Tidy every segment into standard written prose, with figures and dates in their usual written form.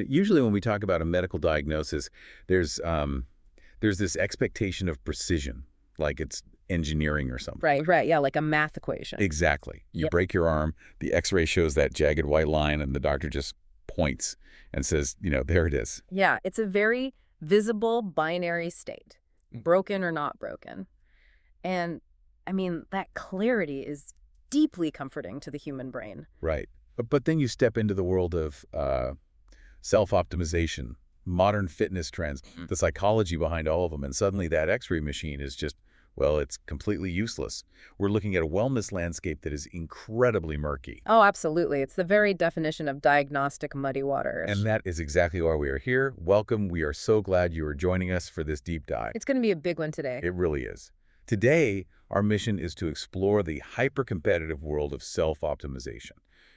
Usually when we talk about a medical diagnosis, there's this expectation of precision, like it's engineering or something. Right, right. Yeah, like a math equation. Exactly. You Yep. break your arm, the X-ray shows that jagged white line, and the doctor just points and says, there it is. Yeah, it's a very visible binary state, broken or not broken. And I mean, that clarity is deeply comforting to the human brain. Right. But then you step into the world of self-optimization, modern fitness trends, the psychology behind all of them, and suddenly that X-ray machine is just, well, it's completely useless. We're looking at a wellness landscape that is incredibly murky. Oh, absolutely. It's the very definition of diagnostic muddy waters. And that is exactly why we are here. Welcome. We are so glad you are joining us for this deep dive. It's going to be a big one today. It really is. Today, our mission is to explore the hyper-competitive world of self-optimization.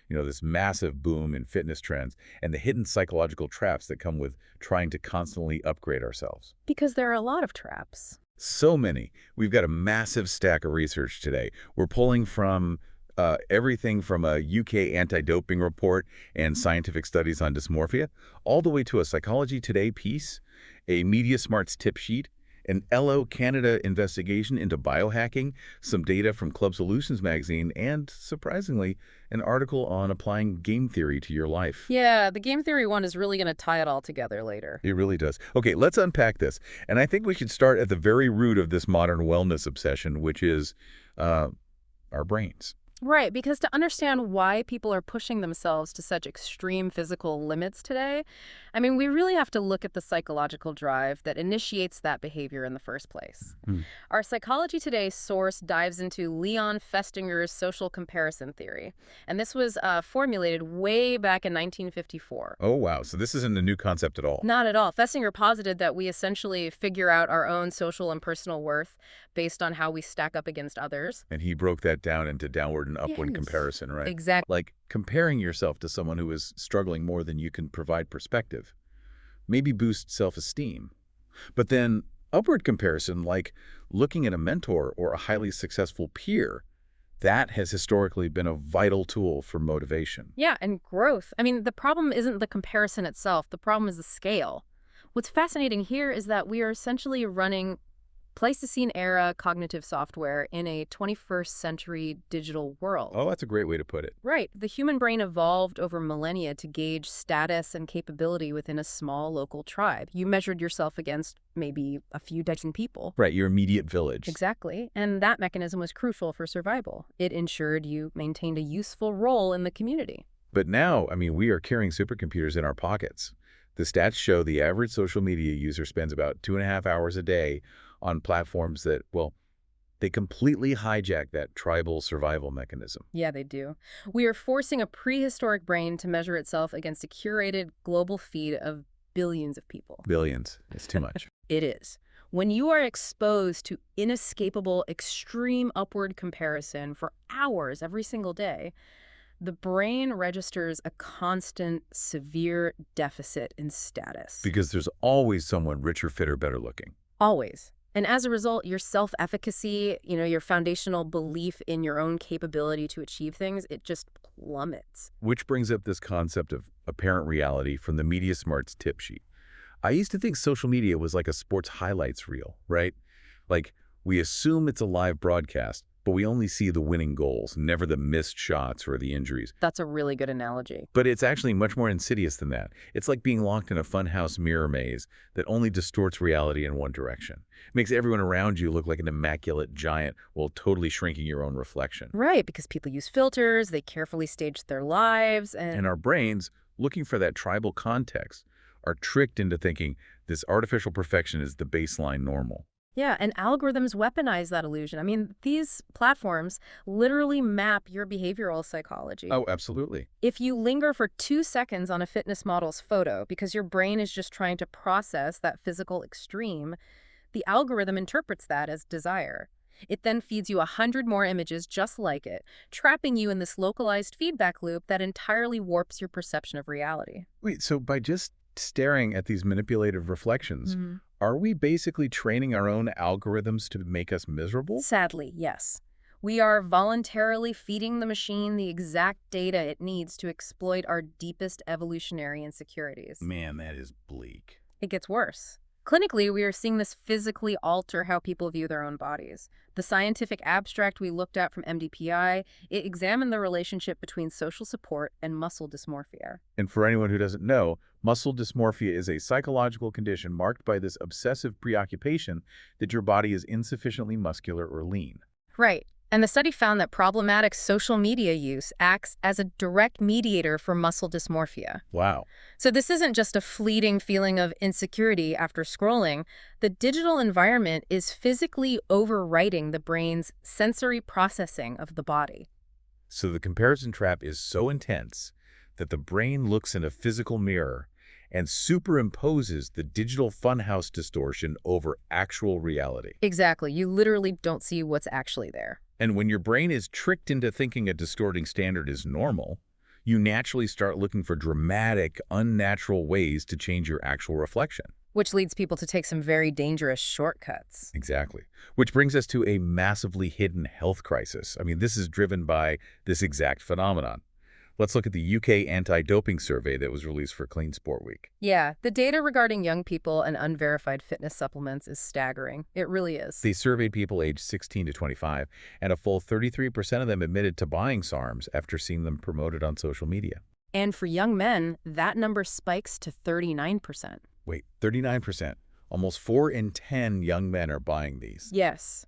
This massive boom in fitness trends and the hidden psychological traps that come with trying to constantly upgrade ourselves. Because there are a lot of traps. So many. We've got a massive stack of research today. We're pulling from everything from a UK anti-doping report and scientific studies on dysmorphia, all the way to a Psychology Today piece, a Media Smarts tip sheet, an LO Canada investigation into biohacking, some data from Club Solutions magazine, and, surprisingly, an article on applying game theory to your life. Yeah, the game theory one is really going to tie it all together later. It really does. Okay, let's unpack this. And I think we should start at the very root of this modern wellness obsession, which is our brains. Right, because to understand why people are pushing themselves to such extreme physical limits today, I mean, we really have to look at the psychological drive that initiates that behavior in the first place. Our Psychology Today source dives into Leon Festinger's social comparison theory, and this was formulated way back in 1954. Oh, wow. So this isn't a new concept at all. Not at all. Festinger posited that we essentially figure out our own social and personal worth based on how we stack up against others. And he broke that down into downward and upward comparison, right? Exactly. Like comparing yourself to someone who is struggling more than you can provide perspective. Maybe boost self-esteem. But then upward comparison, like looking at a mentor or a highly successful peer, that has historically been a vital tool for motivation. Yeah, and growth. I mean, the problem isn't the comparison itself. The problem is the scale. What's fascinating here is that we are essentially running Pleistocene-era cognitive software in a 21st century digital world. Oh, that's a great way to put it. Right. The human brain evolved over millennia to gauge status and capability within a small local tribe. You measured yourself against maybe a few dozen people. Right, your immediate village. Exactly. And that mechanism was crucial for survival. It ensured you maintained a useful role in the community. But now, I mean, we are carrying supercomputers in our pockets. The stats show the average social media user spends about 2.5 hours a day on platforms that, well, they completely hijack that tribal survival mechanism. Yeah, they do. We are forcing a prehistoric brain to measure itself against a curated global feed of billions of people. Billions. It's too much. It is. When you are exposed to inescapable, extreme upward comparison for hours every single day, the brain registers a constant, severe deficit in status. Because there's always someone richer, fitter, better looking. Always. And as a result, your self-efficacy, your foundational belief in your own capability to achieve things, it just plummets. Which brings up this concept of apparent reality from the Media Smarts tip sheet. I used to think social media was like a sports highlights reel, right? Like, we assume it's a live broadcast, but we only see the winning goals, never the missed shots or the injuries. That's a really good analogy. But it's actually much more insidious than that. It's like being locked in a funhouse mirror maze that only distorts reality in one direction. It makes everyone around you look like an immaculate giant while totally shrinking your own reflection. Right, because people use filters, they carefully stage their lives, And our brains, looking for that tribal context, are tricked into thinking this artificial perfection is the baseline normal. Yeah, and algorithms weaponize that illusion. I mean, these platforms literally map your behavioral psychology. Oh, absolutely. If you linger for 2 seconds on a fitness model's photo because your brain is just trying to process that physical extreme, the algorithm interprets that as desire. It then feeds you 100 more images just like it, trapping you in this localized feedback loop that entirely warps your perception of reality. Wait, so by just staring at these manipulative reflections, are we basically training our own algorithms to make us miserable? Sadly, yes. We are voluntarily feeding the machine the exact data it needs to exploit our deepest evolutionary insecurities. Man, that is bleak. It gets worse. Clinically, we are seeing this physically alter how people view their own bodies. The scientific abstract we looked at from MDPI, it examined the relationship between social support and muscle dysmorphia. And for anyone who doesn't know, muscle dysmorphia is a psychological condition marked by this obsessive preoccupation that your body is insufficiently muscular or lean. Right. And the study found that problematic social media use acts as a direct mediator for muscle dysmorphia. Wow. So this isn't just a fleeting feeling of insecurity after scrolling. The digital environment is physically overwriting the brain's sensory processing of the body. So the comparison trap is so intense that the brain looks in a physical mirror and superimposes the digital funhouse distortion over actual reality. Exactly. You literally don't see what's actually there. And when your brain is tricked into thinking a distorting standard is normal, you naturally start looking for dramatic, unnatural ways to change your actual reflection. Which leads people to take some very dangerous shortcuts. Exactly. Which brings us to a massively hidden health crisis. I mean, this is driven by this exact phenomenon. Let's look at the UK anti-doping survey that was released for Clean Sport Week. Yeah, the data regarding young people and unverified fitness supplements is staggering. It really is. They surveyed people aged 16 to 25, and a full 33% of them admitted to buying SARMs after seeing them promoted on social media. And for young men, that number spikes to 39%. Wait, 39%. Almost 4 in 10 young men are buying these. Yes.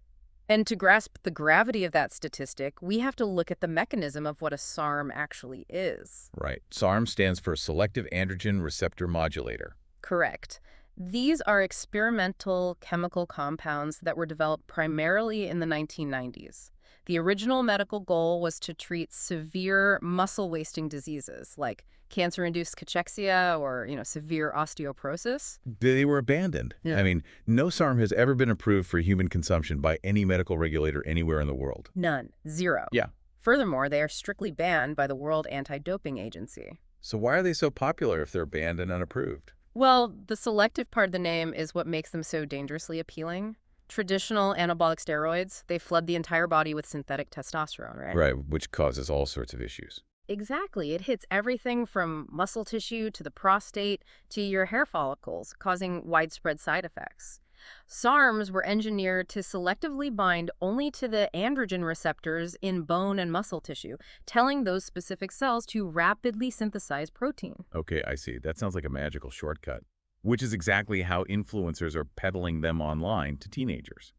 And to grasp the gravity of that statistic, we have to look at the mechanism of what a SARM actually is. Right. SARM stands for Selective Androgen Receptor Modulator. Correct. These are experimental chemical compounds that were developed primarily in the 1990s. The original medical goal was to treat severe muscle-wasting diseases like cancer-induced cachexia or, severe osteoporosis. They were abandoned. Yeah. I mean, no SARM has ever been approved for human consumption by any medical regulator anywhere in the world. None. Zero. Yeah. Furthermore, they are strictly banned by the World Anti-Doping Agency. So why are they so popular if they're banned and unapproved? Well, the selective part of the name is what makes them so dangerously appealing. Traditional anabolic steroids, they flood the entire body with synthetic testosterone, right? Right, which causes all sorts of issues. Exactly. It hits everything from muscle tissue to the prostate to your hair follicles, causing widespread side effects. SARMs were engineered to selectively bind only to the androgen receptors in bone and muscle tissue, telling those specific cells to rapidly synthesize protein. Okay, I see. That sounds like a magical shortcut, which is exactly how influencers are peddling them online to teenagers.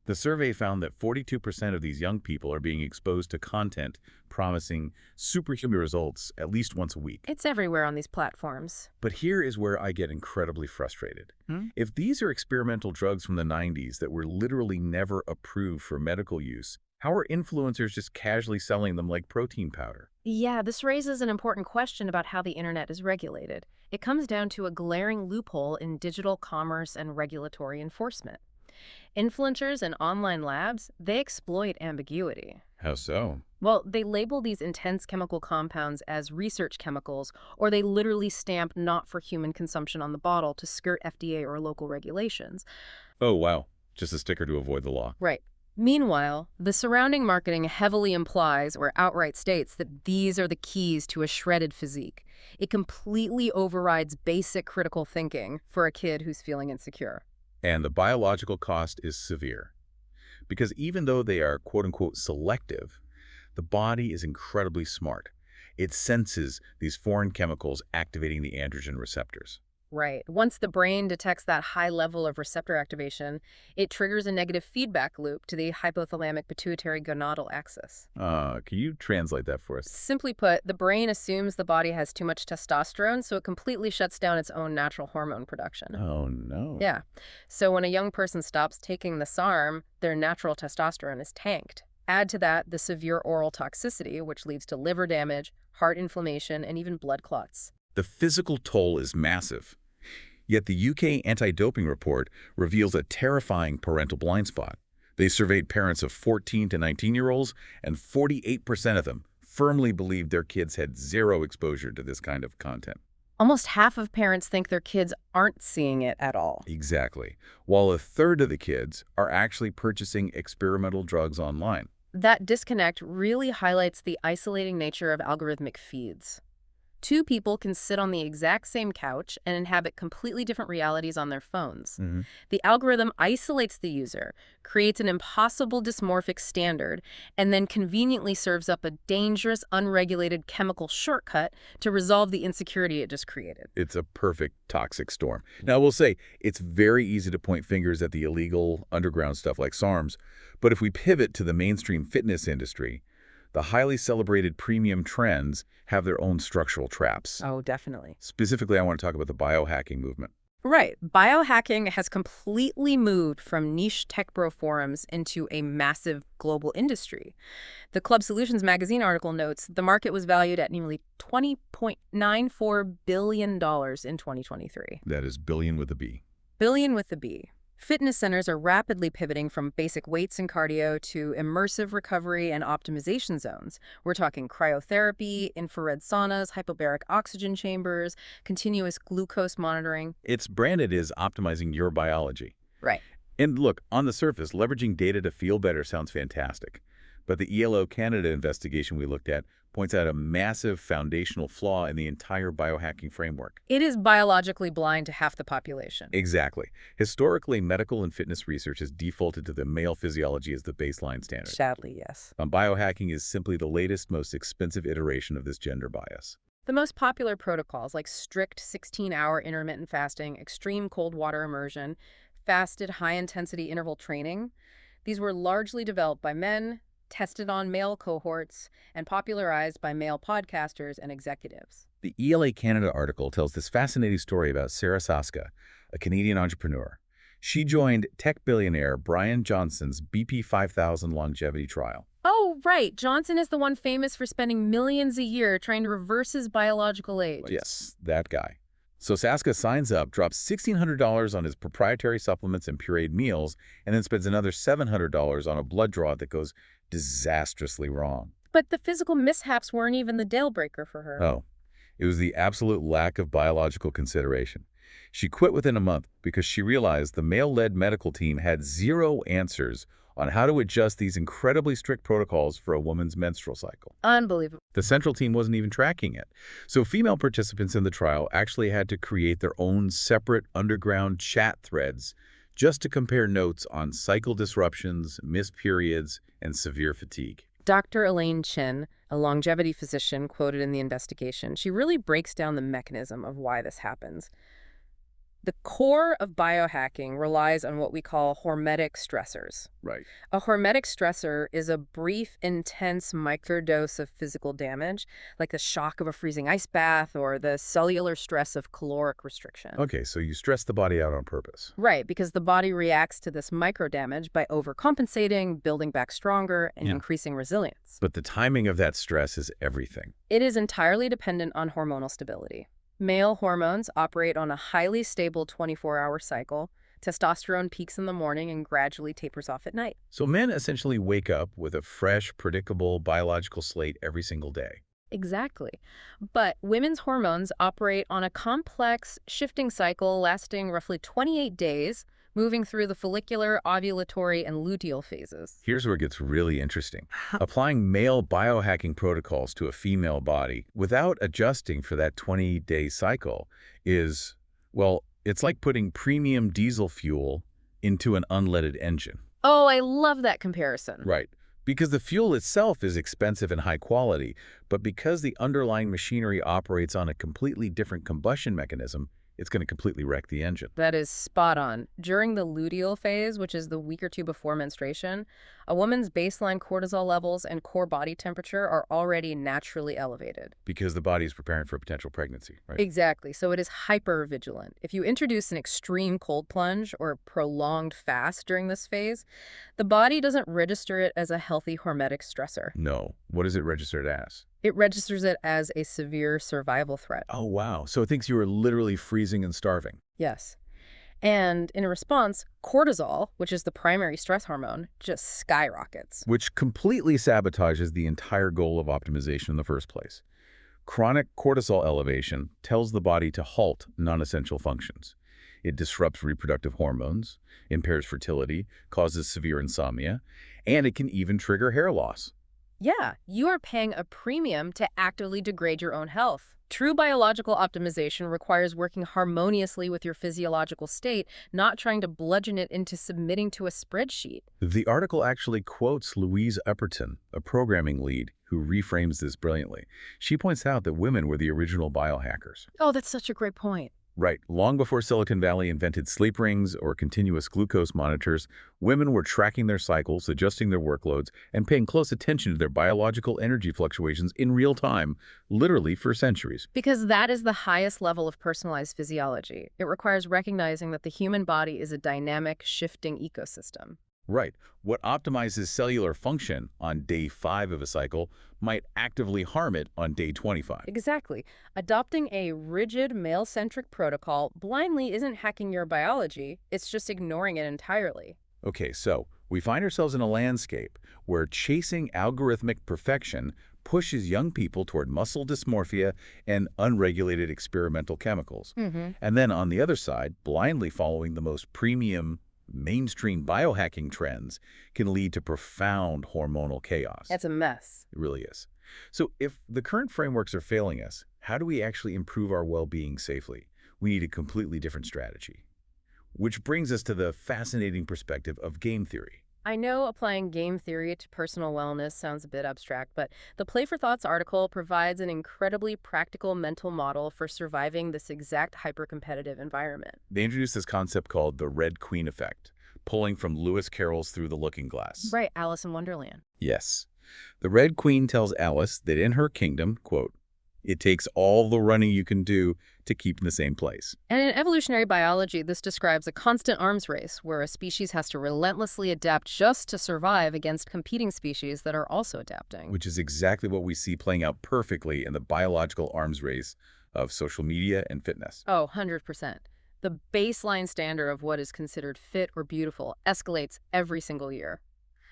The survey found that 42% of these young people are being exposed to content promising superhuman results at least once a week. It's everywhere on these platforms. But here is where I get incredibly frustrated. If these are experimental drugs from the 90s that were literally never approved for medical use, how are influencers just casually selling them like protein powder? Yeah, this raises an important question about how the internet is regulated. It comes down to a glaring loophole in digital commerce and regulatory enforcement. Influencers and online labs, they exploit ambiguity. How so? Well, they label these intense chemical compounds as research chemicals, or they literally stamp not for human consumption on the bottle to skirt FDA or local regulations. Oh, wow. Just a sticker to avoid the law. Right. Meanwhile, the surrounding marketing heavily implies or outright states that these are the keys to a shredded physique. It completely overrides basic critical thinking for a kid who's feeling insecure. And the biological cost is severe. Because even though they are quote-unquote selective, the body is incredibly smart. It senses these foreign chemicals activating the androgen receptors. Right. Once the brain detects that high level of receptor activation, it triggers a negative feedback loop to the hypothalamic pituitary gonadal axis. Can you translate that for us? Simply put, the brain assumes the body has too much testosterone, so it completely shuts down its own natural hormone production. Oh, no. Yeah. So when a young person stops taking the SARM, their natural testosterone is tanked. Add to that the severe oral toxicity, which leads to liver damage, heart inflammation, and even blood clots. The physical toll is massive. Yet the UK anti-doping report reveals a terrifying parental blind spot. They surveyed parents of 14 to 19-year-olds, and 48% of them firmly believed their kids had zero exposure to this kind of content. Almost half of parents think their kids aren't seeing it at all. Exactly. While a third of the kids are actually purchasing experimental drugs online. That disconnect really highlights the isolating nature of algorithmic feeds. Two people can sit on the exact same couch and inhabit completely different realities on their phones. Hmm. The algorithm isolates the user, creates an impossible dysmorphic standard, and then conveniently serves up a dangerous, unregulated chemical shortcut to resolve the insecurity it just created. It's a perfect toxic storm. Now, I will say, it's very easy to point fingers at the illegal underground stuff like SARMs, but if we pivot to the mainstream fitness industry, the highly celebrated premium trends have their own structural traps. Oh, definitely. Specifically, I want to talk about the biohacking movement. Right. Biohacking has completely moved from niche tech bro forums into a massive global industry. The Club Solutions magazine article notes the market was valued at nearly $20.94 billion in 2023. That is billion with a B. Billion with the B. Fitness centers are rapidly pivoting from basic weights and cardio to immersive recovery and optimization zones. We're talking cryotherapy, infrared saunas, hyperbaric oxygen chambers, continuous glucose monitoring. It's branded as optimizing your biology. Right. And look, on the surface, leveraging data to feel better sounds fantastic. But the ELO Canada investigation we looked at points out a massive foundational flaw in the entire biohacking framework. It is biologically blind to half the population. Exactly. Historically, medical and fitness research has defaulted to the male physiology as the baseline standard. Sadly, yes. Biohacking is simply the latest, most expensive iteration of this gender bias. The most popular protocols, like strict 16-hour intermittent fasting, extreme cold water immersion, fasted high-intensity interval training, these were largely developed by men, tested on male cohorts, and popularized by male podcasters and executives. The ELA Canada article tells this fascinating story about Sarah Saska, a Canadian entrepreneur. She joined tech billionaire Brian Johnson's BP 5000 longevity trial. Oh, right. Johnson is the one famous for spending millions a year trying to reverse his biological age. Yes, that guy. So Saska signs up, drops $1,600 on his proprietary supplements and pureed meals, and then spends another $700 on a blood draw that goes disastrously wrong. But the physical mishaps weren't even the deal breaker for her. Oh, it was the absolute lack of biological consideration. She quit within a month because she realized the male-led medical team had zero answers on how to adjust these incredibly strict protocols for a woman's menstrual cycle. Unbelievable. The central team wasn't even tracking it. So female participants in the trial actually had to create their own separate underground chat threads just to compare notes on cycle disruptions, missed periods, and severe fatigue. Dr. Elaine Chin, a longevity physician quoted in the investigation, she really breaks down the mechanism of why this happens. The core of biohacking relies on what we call hormetic stressors. Right. A hormetic stressor is a brief, intense microdose of physical damage, like the shock of a freezing ice bath or the cellular stress of caloric restriction. Okay, so you stress the body out on purpose. Right, because the body reacts to this microdamage by overcompensating, building back stronger, and Yeah. increasing resilience. But the timing of that stress is everything. It is entirely dependent on hormonal stability. Male hormones operate on a highly stable 24-hour cycle. Testosterone peaks in the morning and gradually tapers off at night. So men essentially wake up with a fresh, predictable biological slate every single day. Exactly. But women's hormones operate on a complex, shifting cycle lasting roughly 28 days, moving through the follicular, ovulatory, and luteal phases. Here's where it gets really interesting. Applying male biohacking protocols to a female body without adjusting for that 20-day cycle is, well, it's like putting premium diesel fuel into an unleaded engine. Oh, I love that comparison. Right. Because the fuel itself is expensive and high quality, but because the underlying machinery operates on a completely different combustion mechanism, it's going to completely wreck the engine. That is spot on. During the luteal phase, which is the week or two before menstruation, a woman's baseline cortisol levels and core body temperature are already naturally elevated. Because the body is preparing for a potential pregnancy, right? Exactly. So it is hyper-vigilant. If you introduce an extreme cold plunge or prolonged fast during this phase, the body doesn't register it as a healthy hormetic stressor. No. What is it registered as? It registers it as a severe survival threat. Oh, wow. So it thinks you are literally freezing and starving. Yes. And in response, cortisol, which is the primary stress hormone, just skyrockets. Which completely sabotages the entire goal of optimization in the first place. Chronic cortisol elevation tells the body to halt non-essential functions. It disrupts reproductive hormones, impairs fertility, causes severe insomnia, and it can even trigger hair loss. Yeah, you are paying a premium to actively degrade your own health. True biological optimization requires working harmoniously with your physiological state, not trying to bludgeon it into submitting to a spreadsheet. The article actually quotes Louise Epperton, a programming lead, who reframes this brilliantly. She points out that women were the original biohackers. Oh, that's such a great point. Right. Long before Silicon Valley invented sleep rings or continuous glucose monitors, women were tracking their cycles, adjusting their workloads, and paying close attention to their biological energy fluctuations in real time, literally for centuries. Because that is the highest level of personalized physiology. It requires recognizing that the human body is a dynamic, shifting ecosystem. Right. What optimizes cellular function on day 5 of a cycle might actively harm it on day 25. Exactly. Adopting a rigid, male-centric protocol blindly isn't hacking your biology, it's just ignoring it entirely. Okay, so we find ourselves in a landscape where chasing algorithmic perfection pushes young people toward muscle dysmorphia and unregulated experimental chemicals. And then on the other side, blindly following the most premium mainstream biohacking trends can lead to profound hormonal chaos. That's a mess. It really is. So if the current frameworks are failing us, how do we actually improve our well-being safely? We need a completely different strategy. Which brings us to the fascinating perspective of game theory. I know applying game theory to personal wellness sounds a bit abstract, but the Play for Thoughts article provides an incredibly practical mental model for surviving this exact hyper-competitive environment. They introduced this concept called the Red Queen effect, pulling from Lewis Carroll's Through the Looking Glass. Right, Alice in Wonderland. Yes. The Red Queen tells Alice that in her kingdom, quote, it takes all the running you can do to keep in the same place. And in evolutionary biology, this describes a constant arms race where a species has to relentlessly adapt just to survive against competing species that are also adapting. Which is exactly what we see playing out perfectly in the biological arms race of social media and fitness. Oh, 100%. The baseline standard of what is considered fit or beautiful escalates every single year.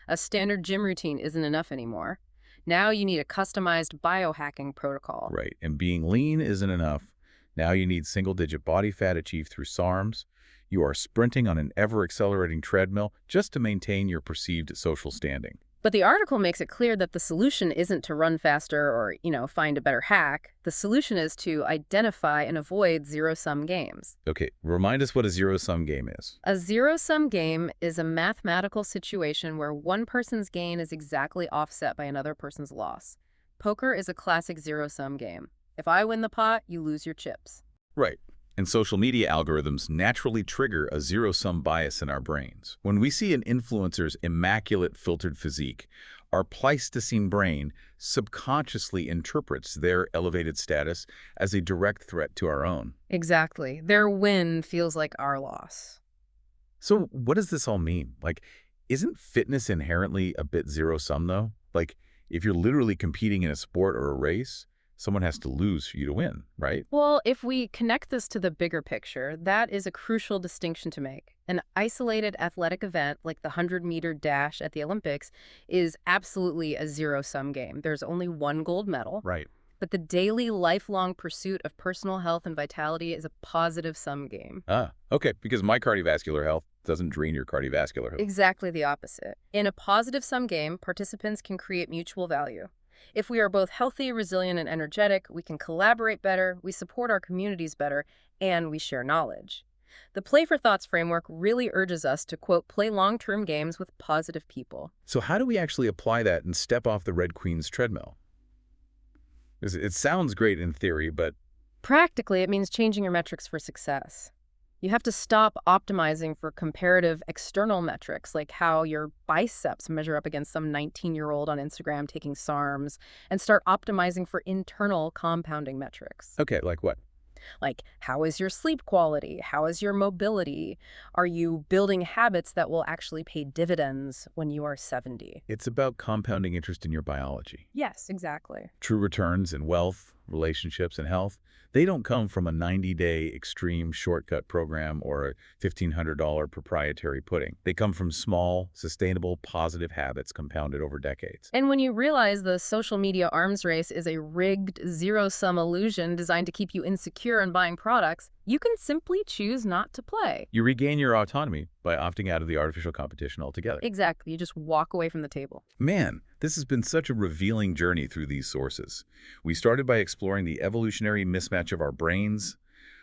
A standard gym routine isn't enough anymore. Now you need a customized biohacking protocol. Right, and being lean isn't enough. Now you need single-digit body fat achieved through SARMs. You are sprinting on an ever-accelerating treadmill just to maintain your perceived social standing. But the article makes it clear that the solution isn't to run faster or, find a better hack. The solution is to identify and avoid zero-sum games. Okay, remind us what a zero-sum game is. A zero-sum game is a mathematical situation where one person's gain is exactly offset by another person's loss. Poker is a classic zero-sum game. If I win the pot, you lose your chips. Right. And social media algorithms naturally trigger a zero-sum bias in our brains. When we see an influencer's immaculate filtered physique, our Pleistocene brain subconsciously interprets their elevated status as a direct threat to our own. Exactly. Their win feels like our loss. So what does this all mean? Isn't fitness inherently a bit zero-sum, though? If you're literally competing in a sport or a race, someone has to lose for you to win, right? Well, if we connect this to the bigger picture, that is a crucial distinction to make. An isolated athletic event like the 100-meter dash at the Olympics is absolutely a zero-sum game. There's only one gold medal. Right. But the daily, lifelong pursuit of personal health and vitality is a positive-sum game. Ah, okay, because my cardiovascular health doesn't drain your cardiovascular health. Exactly the opposite. In a positive-sum game, participants can create mutual value. If we are both healthy, resilient, and energetic, we can collaborate better, we support our communities better, and we share knowledge. The Play for Thoughts framework really urges us to, quote, play long-term games with positive people. So how do we actually apply that and step off the Red Queen's treadmill? It sounds great in theory, but Practically, it means changing your metrics for success. You have to stop optimizing for comparative external metrics, like how your biceps measure up against some 19-year-old on Instagram taking SARMs, and start optimizing for internal compounding metrics. okay, like what? Like, how is your sleep quality? How is your mobility? Are you building habits that will actually pay dividends when you are 70? It's about compounding interest in your biology. Yes, exactly. True returns in wealth, relationships, and health, they don't come from a 90-day extreme shortcut program or a $1,500 proprietary pudding. They come from small, sustainable, positive habits compounded over decades. And when you realize the social media arms race is a rigged, zero-sum illusion designed to keep you insecure in buying products, you can simply choose not to play. You regain your autonomy by opting out of the artificial competition altogether. Exactly. You just walk away from the table. Man, this has been such a revealing journey through these sources. We started by exploring the evolutionary mismatch of our brains,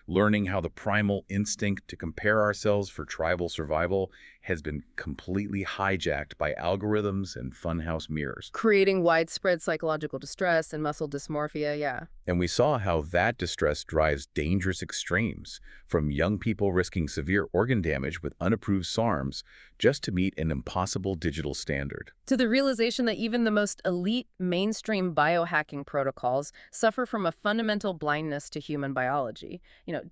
learning how the primal instinct to compare ourselves for tribal survival has been completely hijacked by algorithms and funhouse mirrors. Creating widespread psychological distress and muscle dysmorphia, yeah. And we saw how that distress drives dangerous extremes, from young people risking severe organ damage with unapproved SARMs just to meet an impossible digital standard. To the realization that even the most elite mainstream biohacking protocols suffer from a fundamental blindness to human biology,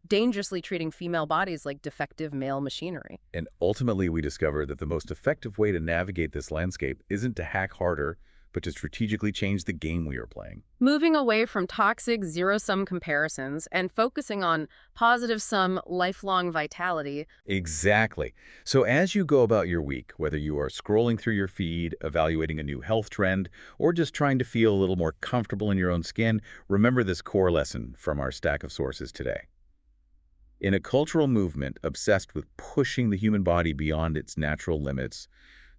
dangerously treating female bodies like defective male machinery. And ultimately, we discovered that the most effective way to navigate this landscape isn't to hack harder, but to strategically change the game we are playing. Moving away from toxic zero-sum comparisons and focusing on positive-sum lifelong vitality. Exactly. So as you go about your week, whether you are scrolling through your feed, evaluating a new health trend, or just trying to feel a little more comfortable in your own skin, remember this core lesson from our stack of sources today. In a cultural movement obsessed with pushing the human body beyond its natural limits,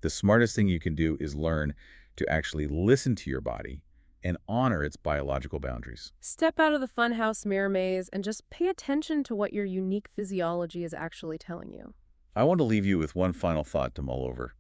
the smartest thing you can do is learn to actually listen to your body and honor its biological boundaries. Step out of the funhouse mirror maze and just pay attention to what your unique physiology is actually telling you. I want to leave you with one final thought to mull over.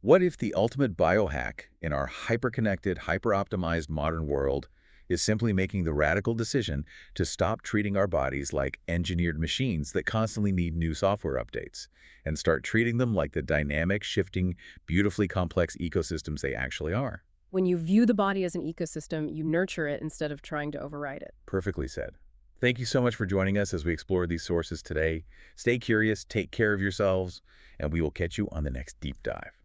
What if the ultimate biohack in our hyper-connected, hyper-optimized modern world is simply making the radical decision to stop treating our bodies like engineered machines that constantly need new software updates and start treating them like the dynamic, shifting, beautifully complex ecosystems they actually are? When you view the body as an ecosystem, you nurture it instead of trying to override it. Perfectly said. Thank you so much for joining us as we explore these sources today. Stay curious, take care of yourselves, and we will catch you on the next deep dive.